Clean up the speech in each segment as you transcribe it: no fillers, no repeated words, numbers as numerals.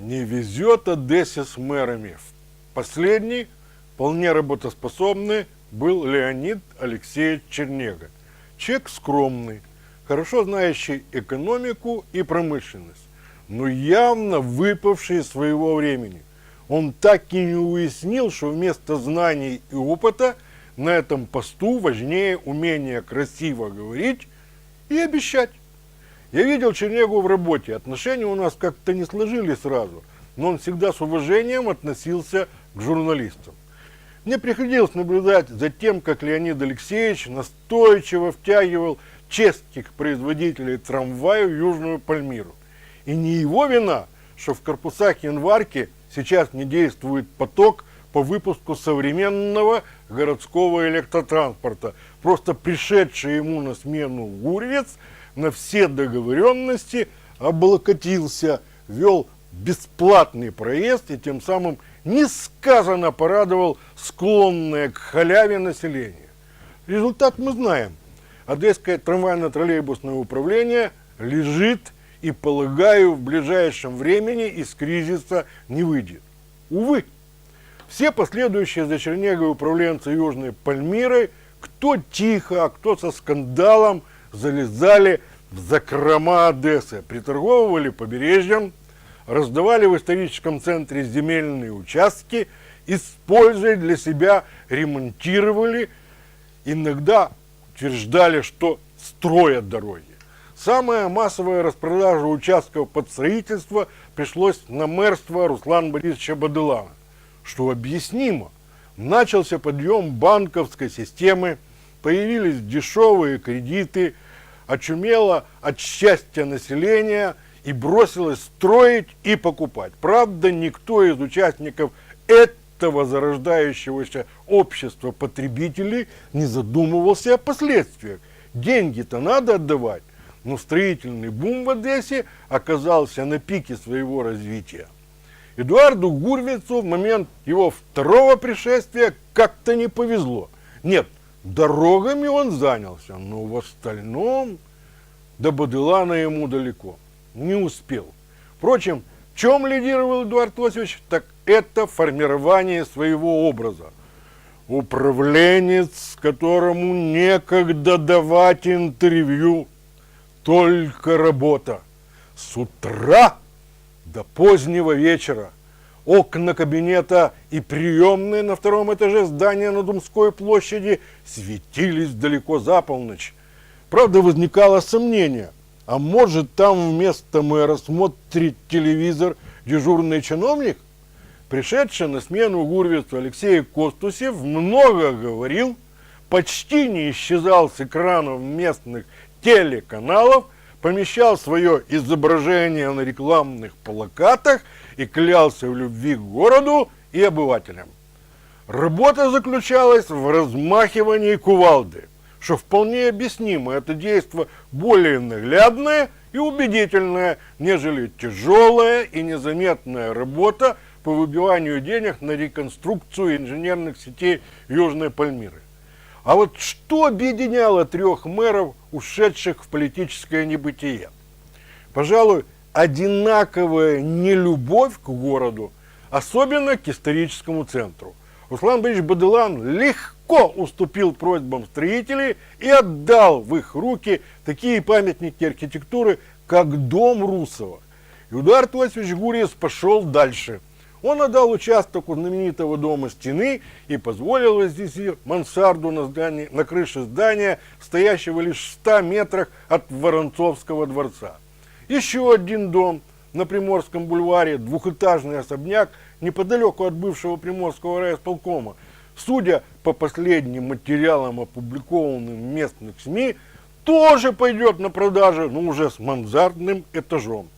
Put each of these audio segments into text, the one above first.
Не везет Одессе с мэрами. Последний, вполне работоспособный, был Леонид Алексеевич Чернега. Человек скромный, хорошо знающий экономику и промышленность, но явно выпавший из своего времени. Он так и не уяснил, что вместо знаний и опыта на этом посту важнее умение красиво говорить и обещать. Я видел Чернегу в работе, отношения у нас как-то не сложились сразу, но он всегда с уважением относился к журналистам. Мне приходилось наблюдать за тем, как Леонид Алексеевич настойчиво втягивал чешских производителей трамвая в Южную Пальмиру. И не его вина, что в корпусах Январки сейчас не действует поток по выпуску современного городского электротранспорта. Просто пришедший ему на смену Гурвиц на все договоренности облокотился, вел бесплатный проезд и тем самым несказанно порадовал склонное к халяве население. Результат мы знаем. Одесское трамвайно-троллейбусное управление лежит и, полагаю, в ближайшем времени из кризиса не выйдет. Увы, все последующие за Чернегой управленцы Южной Пальмирой, кто тихо, а кто со скандалом, залезали в закрома Одессы, приторговывали побережьем, раздавали в историческом центре земельные участки, используя для себя, ремонтировали, иногда утверждали, что строят дороги. Самая массовая распродажа участков под строительство пришлось на мэрство Руслана Борисовича Баделана, что объяснимо. Начался подъем банковской системы, появились дешевые кредиты, очумело от счастья населения и бросилось строить и покупать. Правда, никто из участников этого зарождающегося общества потребителей не задумывался о последствиях. Деньги-то надо отдавать, но строительный бум в Одессе оказался на пике своего развития. Эдуарду Гурвицу в момент его второго пришествия как-то не повезло. Нет, дорогами он занялся, но в остальном до Баделана ему далеко. Не успел. Впрочем, в чем лидировал Эдуард Иосифович, так это формирование своего образа. Управленец, которому некогда давать интервью, только работа. С утра до позднего вечера. Окна кабинета и приемные на втором этаже здания на Думской площади светились далеко за полночь. Правда, возникало сомнение, а может там вместо мэра смотрит телевизор дежурный чиновник? Пришедший на смену Гурвицу Алексей Костусев много говорил, почти не исчезал с экранов местных телеканалов, помещал свое изображение на рекламных плакатах и клялся в любви к городу и обывателям. Работа заключалась в размахивании кувалды, что вполне объяснимо. Это действо более наглядное и убедительное, нежели тяжелая и незаметная работа по выбиванию денег на реконструкцию инженерных сетей Южной Пальмиры. А вот что объединяло трех мэров, ушедших в политическое небытие? Пожалуй, одинаковая нелюбовь к городу, особенно к историческому центру. Руслан Борисович Баделан легко уступил просьбам строителей и отдал в их руки такие памятники архитектуры, как дом Русова. Эдуард Иосифович Гурвиц пошел дальше. Он отдал участок у знаменитого дома Стены и позволил возвести мансарду на крыше здания, стоящего лишь в 100 метрах от Воронцовского дворца. Еще один дом на Приморском бульваре, двухэтажный особняк неподалеку от бывшего Приморского райисполкома. Судя по последним материалам, опубликованным в местных СМИ, тоже пойдет на продажу, но уже с мансардным этажом.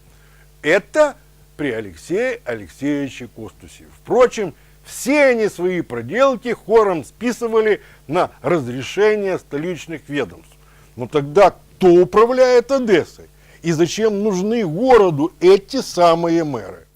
Это при Алексее Алексеевиче Костусеве. Впрочем, все они свои проделки хором списывали на разрешение столичных ведомств. Но тогда кто управляет Одессой? И зачем нужны городу эти самые мэры?